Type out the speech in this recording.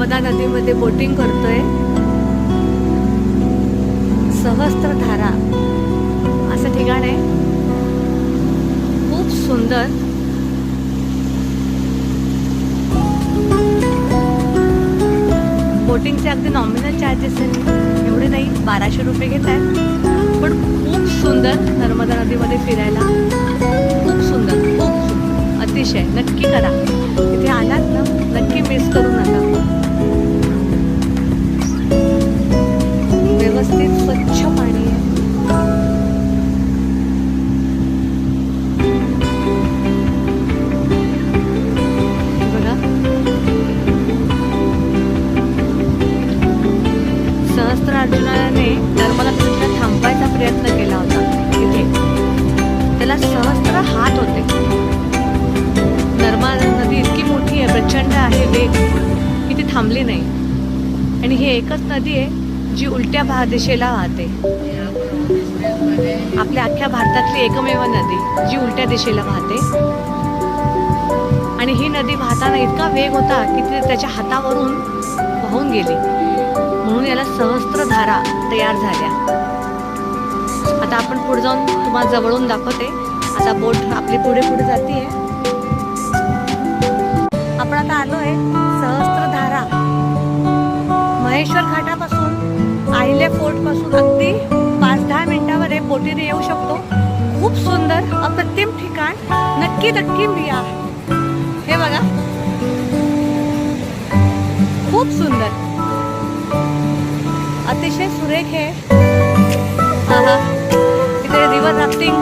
नर्मदा नदीमध्ये बोटिंग करतोय. सहस्त्रधारा असं ठिकाण आहे, खूप सुंदर. बोटिंगचे अगदी नॉमिनल चार्जेस आहेत, एवढे नाही, 1200 रुपये घेत आहेत. पण खूप सुंदर नर्मदा नदीमध्ये फिरायला, खूप सुंदर, खूप अतिशय. नक्की करा, इथे आलात ना नक्की मिस करू नका. व्यवस्थित स्वच्छ पाणी आहे. बघा, सहस्त्रार्जुनाने नर्मदा नदीला थांबवायचा प्रयत्न केला होता. इथे त्याला सहस्त्र हात होते. नर्मदा नदी इतकी मोठी आहे, प्रचंड आहे वेग, की ती थांबली नाही. आणि ही एकच नदी आहे जी उलट्या दिशेला वाहते. आपल्या अख्ख्या भारतातली एकमेव नदी जी उलट्या दिशेला वाहते. आणि ही नदी वाहताना इतका वेग होता की ती त्याच्या हातावरून वाहून गेली, म्हणून याला सहस्त्रधारा तयार झाल्या. आता आपण पुढे जाऊन तुम्हाला जवळून दाखवते. आता बोट आपली पुढे पुढे जातीये. आपण आता आलोय सहस्त्रधारा. महेश्वर घाटापासून आहिले फोर्ट पासून अगदी 5-10 मिनिटावर बोटीने येऊ शकतो. खूप सुंदर अप्रतिम ठिकाण, नक्की या. हे बघा, खूप सुंदर, अतिशय सुरेख आहे. इथे रिव्हर राफ्टिंग